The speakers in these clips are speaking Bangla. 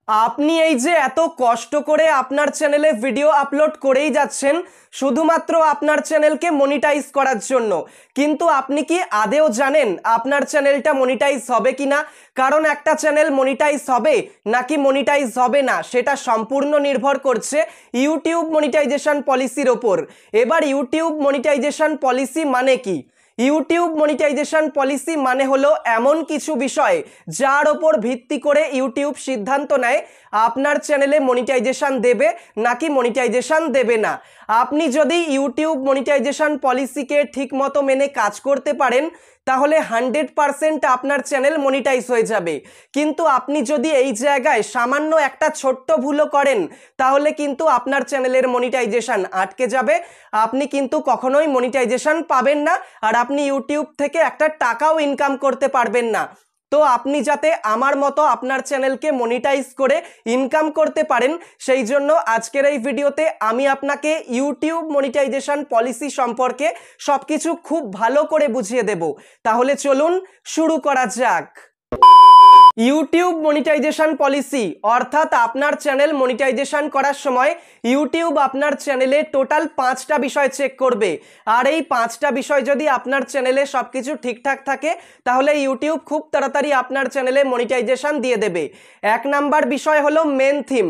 আপনি এই যে এত কষ্ট করে আপনার চ্যানেলে ভিডিও আপলোড করেই যাচ্ছেন শুধুমাত্র আপনার চ্যানেলকে মনিটাইজ করার জন্য, কিন্তু আপনি কি আদেও জানেন আপনার চ্যানেলটা মনিটাইজ হবে কিনা? কারণ একটা চ্যানেল মনিটাইজ হবে নাকি মনিটাইজ হবে না সেটা সম্পূর্ণ নির্ভর করছে ইউটিউব মনিটাইজেশন পলিসির ওপর। এবার ইউটিউব মনিটাইজেশন পলিসি মানে কি? ইউটিউব মনিটাইজেশন পলিসি মানে হলো এমন কিছু বিষয় যার ওপর ভিত্তি করে ইউটিউব সিদ্ধান্ত নেয় আপনার চ্যানেলে মনিটাইজেশন দেবে নাকি মনিটাইজেশন দেবে না। আপনি যদি ইউটিউব মনিটাইজেশন পলিসিকে ঠিকমতো মেনে কাজ করতে পারেন তাহলে 100% আপনার চ্যানেল মনিটাইজ হয়ে যাবে। কিন্তু আপনি যদি এই জায়গায় সামান্য একটা ছোট্ট ভুলও করেন তাহলে কিন্তু আপনার চ্যানেলের মনিটাইজেশন আটকে যাবে, আপনি কিন্তু কখনোই মনিটাইজেশন পাবেন না, আর আপনি ইউটিউব থেকে একটা টাকাও ইনকাম করতে পারবেন না। তো আপনি যাতে আমার মতো আপনার চ্যানেলকে মনিটাইজ করে ইনকাম করতে পারেন সেই জন্য আজকের এই ভিডিওতে আমি আপনাকে ইউটিউব মনিটাইজেশন পলিসি সম্পর্কে সবকিছু খুব ভালো করে বুঝিয়ে দেব। তাহলে চলুন শুরু করা যাক। ইউটিউব মনিটাইজেশন পলিসি অর্থাৎ আপনার চ্যানেল মনিটাইজেশন করার সময় ইউটিউব আপনার চ্যানেলে টোটাল 5টা বিষয় চেক করবে, আর এই 5টা বিষয় যদি আপনার চ্যানেলে সবকিছু ঠিকঠাক থাকে তাহলে ইউটিউব খুব তাড়াতাড়ি আপনার চ্যানেলে মনিটাইজেশন দিয়ে দেবে। 1 নাম্বার বিষয় হলো মেন থিম।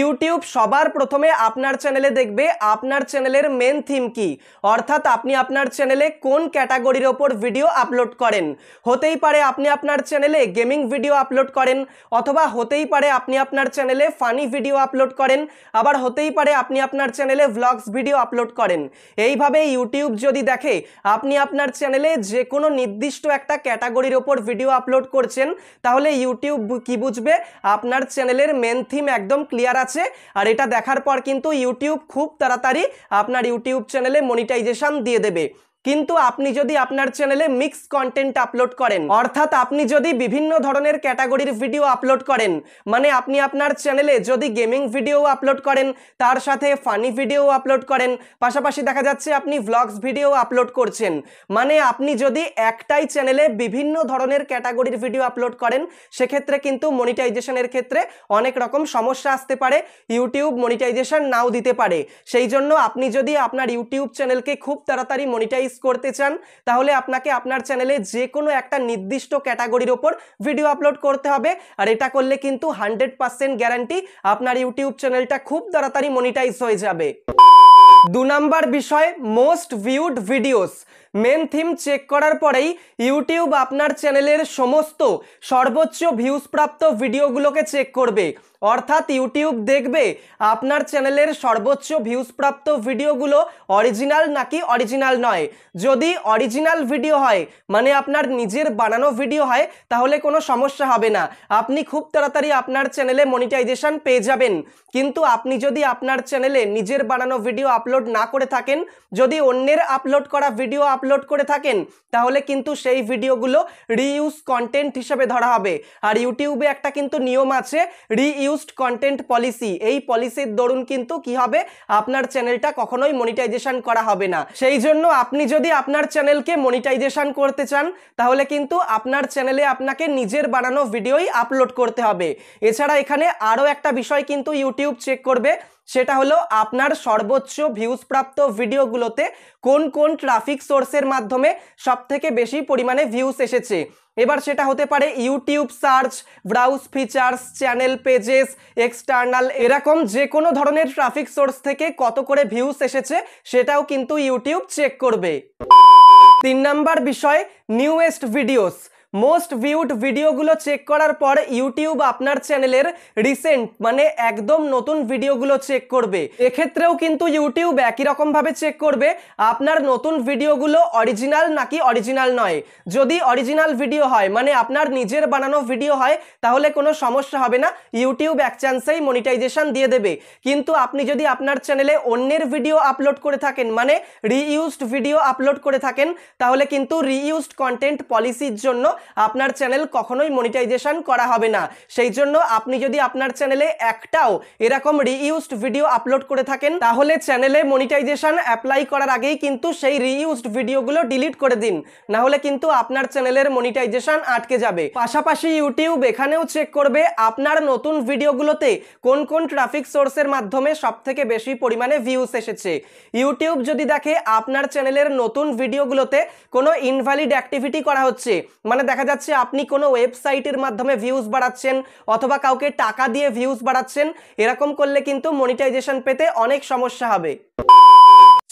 ইউটিউব সবার প্রথমে আপনার চ্যানেলে দেখবে আপনার চ্যানেলের মেন থিম কি, অর্থাৎ আপনি আপনার চ্যানেলে কোন ক্যাটাগরির ওপর ভিডিও আপলোড করেন। হতেই পারে আপনি আপনার চ্যানেলে গেমিং ভিডিও আপলোড করেন, অথবা হতেই পারে আপনি আপনার চ্যানেলে ফানি ভিডিও আপলোড করেন, আবার হতেই পারে আপনি আপনার চ্যানেলে ভ্লগস ভিডিও আপলোড করেন। এইভাবে ইউটিউব যদি দেখে আপনি আপনার চ্যানেলে যে কোনো নির্দিষ্ট একটা ক্যাটাগরির ওপর ভিডিও আপলোড করছেন তাহলে ইউটিউব কি বুঝবে আপনার চ্যানেলের মেন থিম একদম ক্লিয়ার আছে, আর এটা দেখার পর কিন্তু ইউটিউব খুব তাড়াতাড়ি আপনার ইউটিউব চ্যানেলে মনিটাইজেশন দিয়ে দেবে। কিন্তু আপনি যদি আপনার চ্যানেলে মিক্স কন্টেন্ট আপলোড করেন, অর্থাৎ আপনি যদি বিভিন্ন ধরনের ক্যাটাগরির ভিডিও আপলোড করেন, মানে আপনি আপনার চ্যানেলে যদি গেমিং ভিডিও আপলোড করেন, তার সাথে ফানি ভিডিও আপলোড করেন, পাশাপাশি দেখা যাচ্ছে আপনি ভ্লগস ভিডিও আপলোড করছেন, মানে আপনি যদি একটাই চ্যানেলে বিভিন্ন ধরনের ক্যাটাগরির ভিডিও আপলোড করেন সেক্ষেত্রে কিন্তু মনিটাইজেশনের ক্ষেত্রে অনেক রকম সমস্যা আসতে পারে, ইউটিউব মনিটাইজেশন নাও দিতে পারে। সেই জন্য আপনি যদি আপনার ইউটিউব চ্যানেলকে খুব তাড়াতাড়ি মনিটাইজ করতে চান তাহলে আপনাকে আপনার চ্যানেলে যে কোনো একটা নির্দিষ্ট ক্যাটাগরির ওপর ভিডিও আপলোড করতে হবে, আর এটা করলে কিন্তু 100% গ্যারান্টি আপনার ইউটিউব চ্যানেলটা খুব তাড়াতাড়ি মনিটাইজ হয়ে যাবে। 2 নাম্বার বিষয় most viewed videos. Main theme check করার পরেই ইউটিউব আপনার চ্যানেলের সমস্ত সর্বোচ্চ ভিউজ প্রাপ্ত ভিডিওগুলোকে চেক করবে, অর্থাৎ ইউটিউব দেখবে আপনার চ্যানেলের সর্বোচ্চ ভিউজ প্রাপ্ত ভিডিওগুলো অরিজিনাল নাকি অরিজিনাল নয়। যদি অরিজিনাল ভিডিও হয় মানে আপনার নিজের বানানো ভিডিও হয় তাহলে কোনো সমস্যা হবে না, আপনি খুব তাড়াতাড়ি আপনার চ্যানেলে মনিটাইজেশন পেয়ে যাবেন। কিন্তু আপনি যদি আপনার চ্যানেলে নিজের বানানো ভিডিও আপলোড না করে থাকেন, যদি অন্যের আপলোড করা ভিডিও আপলোড করে থাকেন তাহলে কিন্তু সেই ভিডিওগুলো রিইউজ কন্টেন্ট হিসেবে ধরা হবে। আর ইউটিউবে একটা কিন্তু নিয়ম আছে রিইউজড কন্টেন্ট পলিসি, এই পলিসির দরুন কিন্তু কি হবে আপনার চ্যানেলটা কখনোই মনিটাইজেশন করা হবে না। সেই জন্য আপনি যদি আপনার চ্যানেলকে মনিটাইজেশন করতে চান তাহলে কিন্তু আপনার চ্যানেলে আপনাকে নিজের বানানো ভিডিওই আপলোড করতে হবে। এছাড়া এখানে আরও একটা বিষয় কিন্তু ইউটিউব চেক করবে, সেটা হলো আপনার সর্বোচ্চ ভিউজ প্রাপ্ত ভিডিওগুলোতে কোন কোন ট্রাফিক সোর্সের মাধ্যমে সবথেকে বেশি পরিমাণে ভিউজ এসেছে। এবার সেটা হতে পারে YouTube search, browse features, channel pages, external, এরকম যে কোনো ধরনের ট্রাফিক সোর্স থেকে কত করে ভিউজ এসেছে সেটাও কিন্তু ইউটিউব চেক করবে। 3 নাম্বার বিষয় নিউয়েস্ট ভিডিওস। মোস্ট ভিউড ভিডিওগুলো চেক করার পর ইউটিউব আপনার চ্যানেলের রিসেন্ট মানে একদম নতুন ভিডিওগুলো চেক করবে। এক্ষেত্রেও কিন্তু ইউটিউব একই রকমভাবে চেক করবে আপনার নতুন ভিডিওগুলো অরিজিনাল নাকি অরিজিনাল নয়। যদি অরিজিনাল ভিডিও হয় মানে আপনার নিজের বানানো ভিডিও হয় তাহলে কোনো সমস্যা হবে না, ইউটিউব এক চান্সেই মনিটাইজেশন দিয়ে দেবে। কিন্তু আপনি যদি আপনার চ্যানেলে অন্যের ভিডিও আপলোড করে থাকেন মানে রিইউজড ভিডিও আপলোড করে থাকেন তাহলে কিন্তু রিইউজড কন্টেন্ট পলিসির জন্য আপনার চ্যানেল কখনোই মনিটাইজেশন করা হবে না। সেই জন্য আপনি যদি আপনার চ্যানেলে একটাও এরকম রিইউজড ভিডিও আপলোড করে থাকেন তাহলে চ্যানেলে মনিটাইজেশন অ্যাপ্লাই করার আগেই কিন্তু সেই রিইউজড ভিডিওগুলো ডিলিট করে দিন, না হলে কিন্তু আপনার চ্যানেলের মনিটাইজেশন আটকে যাবে। পাশাপাশি ইউটিউব এখানেও চেক করবে আপনার নতুন ভিডিওগুলোতে কোন কোন ট্রাফিক সোর্সের মাধ্যমে সবথেকে বেশি পরিমাণে ভিউজ এসেছে। ইউটিউব যদি দেখে আপনার চ্যানেলের নতুন ভিডিওগুলোতে কোনো ইনভ্যালিড অ্যাক্টিভিটি করা হচ্ছে, মানে দেখা যাচ্ছে আপনি কোনো ওয়েবসাইটের মাধ্যমে ভিউজ বাড়াচ্ছেন অথবা কাউকে টাকা দিয়ে ভিউজ বাড়াচ্ছেন, এরকম করলে কিন্তু মনিটাইজেশন পেতে অনেক সমস্যা হবে।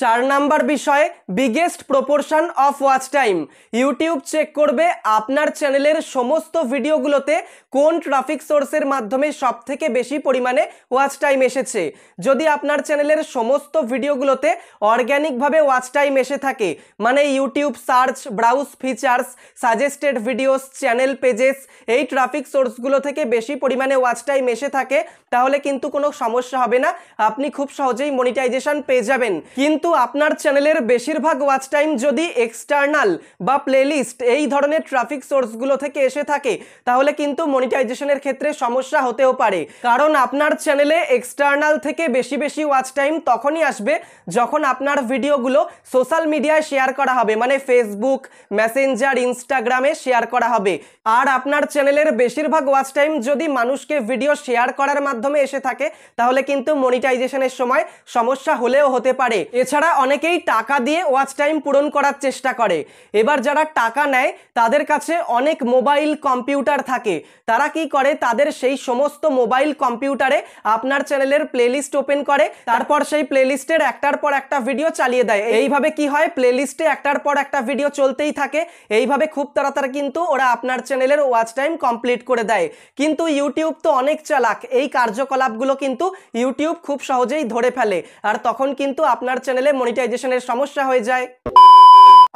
4 নাম্বার বিষয়, biggest proportion of watch time. YouTube check করবে আপনার চ্যানেলের সমস্ত ভিডিওগুলোতে কোন ট্রাফিক সোর্সের মাধ্যমে সবথেকে বেশি পরিমাণে ওয়াচ টাইম এসেছে। যদি আপনার চ্যানেলের সমস্ত ভিডিওগুলোতে অর্গ্যানিকভাবে ওয়াচ টাইম এসে থাকে, মানে YouTube search, browse features, suggested videos, channel pages, এই ট্রাফিক সোর্সগুলো থেকে বেশি পরিমাণে ওয়াচ টাইম এসে থাকে, তাহলে কিন্তু কোনো সমস্যা হবে না, আপনি খুব সহজেই মনিটাইজেশন পেয়ে যাবেন। কিন্তু আপনার চ্যানেলের বেশিরভাগ ওয়াচ টাইম যদি এক্সটার্নাল বা প্লেলিস্ট এই ধরনের ট্রাফিক সোর্সগুলো থেকে এসে থাকে তাহলে কিন্তু মনিটাইজেশনের ক্ষেত্রে সমস্যা হতেও পারে। কারণ আপনার চ্যানেলে এক্সটার্নাল থেকে বেশি বেশি ওয়াচ টাইম তখনই আসবে যখন আপনার ভিডিওগুলো সোশ্যাল মিডিয়ায় শেয়ার করা হবে, মানে ফেসবুক, মেসেঞ্জার, ইনস্টাগ্রামে শেয়ার করা হবে। আর আপনার চ্যানেলের বেশিরভাগ ওয়াচ টাইম যদি মানুষকে ভিডিও শেয়ার করার মাধ্যমে এসে থাকে তাহলে কিন্তু মনিটাইজেশনের সময় সমস্যা হলেও হতে পারে। এছাড়া অনেকেই টাকা দিয়ে ওয়াচ টাইম পূরণ করার চেষ্টা করে। এবার যারা টাকা নেয় তাদের কাছে অনেক মোবাইল কম্পিউটার থাকে, তারা কি করে তাদের সেই সমস্ত মোবাইল কম্পিউটারে আপনার চ্যানেলের প্লেলিস্ট ওপেন করে, তারপর সেই প্লেলিস্টের একটার পর একটা ভিডিও চালিয়ে দেয়। এইভাবে কি হয়, প্লেলিস্টে একটার পর একটা ভিডিও চলতেই থাকে। এইভাবে খুব তাড়াতাড়ি কিন্তু ওরা আপনার চ্যানেলের ওয়াচ টাইম কমপ্লিট করে দেয়। কিন্তু ইউটিউব তো অনেক চালাক, এই কার্যকলাপগুলো কিন্তু ইউটিউব খুব সহজেই ধরে ফেলে, আর তখন কিন্তু আপনার চ্যানেলে মনিটাইজেশনের সমস্যা হয়ে যায়।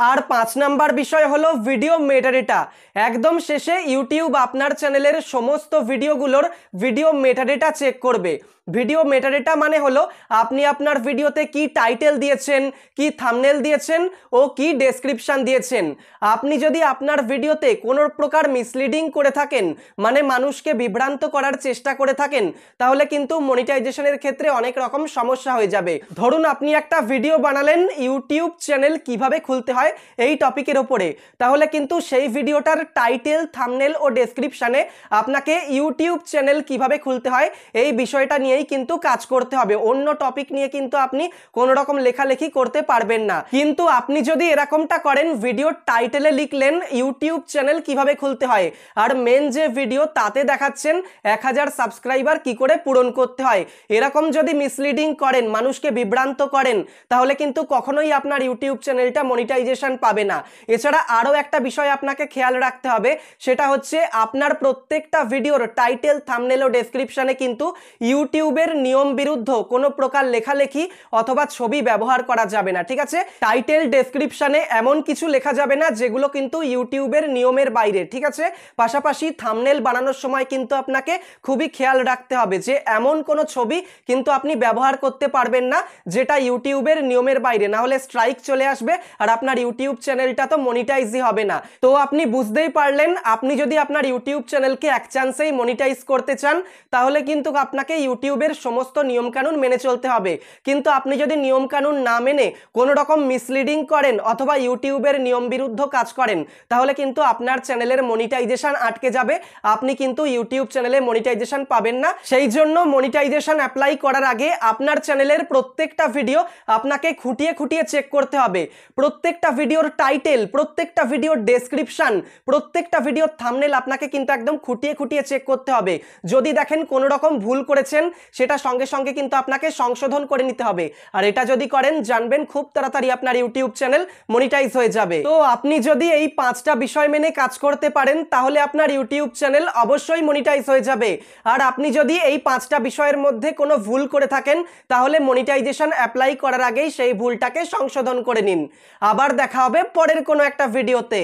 আর 5 নাম্বার বিষয় হলো ভিডিও মেটাডেটা। একদম শেষে ইউটিউব আপনার চ্যানেলের সমস্ত ভিডিওগুলোর ভিডিও মেটাডেটা চেক করবে। ভিডিও মেটাডেটা মানে হলো আপনি আপনার ভিডিওতে কি টাইটেল দিয়েছেন, কি থাম্বনেল দিয়েছেন ও কি ডেসক্রিপশন দিয়েছেন। আপনি যদি আপনার ভিডিওতে কোনো প্রকার মিসলিডিং করে থাকেন, মানে মানুষকে বিভ্রান্ত করার চেষ্টা করে থাকেন, তাহলে কিন্তু মনিটাইজেশনের ক্ষেত্রে অনেক রকম সমস্যা হয়ে যাবে। ধরুন আপনি একটা ভিডিও বানালেন ইউটিউব চ্যানেল কিভাবে খুলতে হয় এই টপিকের ওপরে, তাহলে কিন্তু সেই ভিডিওটার টাইটেল, থাম্বনেল ও ডেসক্রিপশনে আপনাকে ইউটিউব চ্যানেল কিভাবে খুলতে হয় এই বিষয়টা নিয়েই কিন্তু কাজ করতে হবে। অন্য টপিক নিয়ে কিন্তু আপনি কোনো রকম লেখালেখি করতে পারবেন না। কিন্তু আপনি যদি এরকমটা করেন, ভিডিওর টাইটেলে লিখলেন ইউটিউব চ্যানেল কিভাবে খুলতে হয়, আর মেন যে ভিডিও তাতে দেখাচ্ছেন 1000 সাবস্ক্রাইবার কি করে পূরণ করতে হয়, এরকম যদি মিসলিডিং করেন, মানুষকে বিভ্রান্ত করেন, তাহলে কিন্তু কখনোই আপনার ইউটিউব চ্যানেলটা মনিটাইজেশন পাবে না। এছাড়া আরও একটা বিষয় আপনাকে খেয়াল রাখতে হবে, সেটা হচ্ছে আপনার প্রত্যেকটা ভিডিওর টাইটেল, থাম্বনেল ও ডেসক্রিপশনে কিন্তু ইউটিউবের নিয়ম বিরুদ্ধ কোনো প্রকার লেখালেখি অথবা ছবি ব্যবহার করা যাবে না, ঠিক আছে? টাইটেল, ডেসক্রিপশনে এমন কিছু লেখা যাবে না যেগুলো কিন্তু ইউটিউবের নিয়মের বাইরে, ঠিক আছে? পাশাপাশি থাম্বনেল বানানোর সময় কিন্তু আপনাকে খুবই খেয়াল রাখতে হবে যে এমন কোনো ছবি কিন্তু আপনি ব্যবহার করতে পারবেন না যেটা ইউটিউবের নিয়মের বাইরে, না হলে স্ট্রাইক চলে আসবে আর আপনার ইউটিউব চ্যানেলটা তো মনিটাইজই হবে না। তো আপনি বুঝতেই পারলেন, আপনি যদি আপনার ইউটিউব চ্যানেলকে এক চান্সেই মনিটাইজ করতে চান তাহলে কিন্তু আপনাকে ইউটিউবের সমস্ত নিয়মকানুন মেনে চলতে হবে। কিন্তু আপনি যদি নিয়মকানুন না মেনে কোনো রকম মিসলিডিং করেন অথবা ইউটিউবের নিয়ম বিরুদ্ধ কাজ করেন তাহলে কিন্তু আপনার চ্যানেলের মনিটাইজেশন আটকে যাবে, আপনি কিন্তু ইউটিউব চ্যানেলে মনিটাইজেশন পাবেন না। সেই জন্য মনিটাইজেশন অ্যাপ্লাই করার আগে আপনার চ্যানেলের প্রত্যেকটা ভিডিও আপনাকে খুঁটিয়ে খুঁটিয়ে চেক করতে হবে। প্রত্যেকটা ভিডিওর টাইটেল, প্রত্যেকটা ভিডিওর ডেসক্রিপশন, প্রত্যেকটা ভিডিওর থাম্বনেল আপনাকে কিন্তু একদম খুঁটিয়ে খুঁটিয়ে চেক করতে হবে। যদি দেখেন কোনো রকম ভুল করেছেন সেটা সঙ্গে সঙ্গে কিন্তু আপনাকে সংশোধন করে নিতে হবে। আর এটা যদি করেন জানবেন খুব তাড়াতাড়ি আপনার ইউটিউব চ্যানেল মনিটাইজ হয়ে যাবে। তো আপনি যদি এই 5টা বিষয় মেনে কাজ করতে পারেন তাহলে আপনার ইউটিউব চ্যানেল অবশ্যই মনিটাইজ হয়ে যাবে। আর আপনি যদি এই 5টা বিষয়ের মধ্যে কোনো ভুল করে থাকেন তাহলে মনিটাইজেশন অ্যাপ্লাই করার আগেই সেই ভুলটাকে সংশোধন করে নিন। আবার দেখা হবে পরের কোনো একটা ভিডিওতে।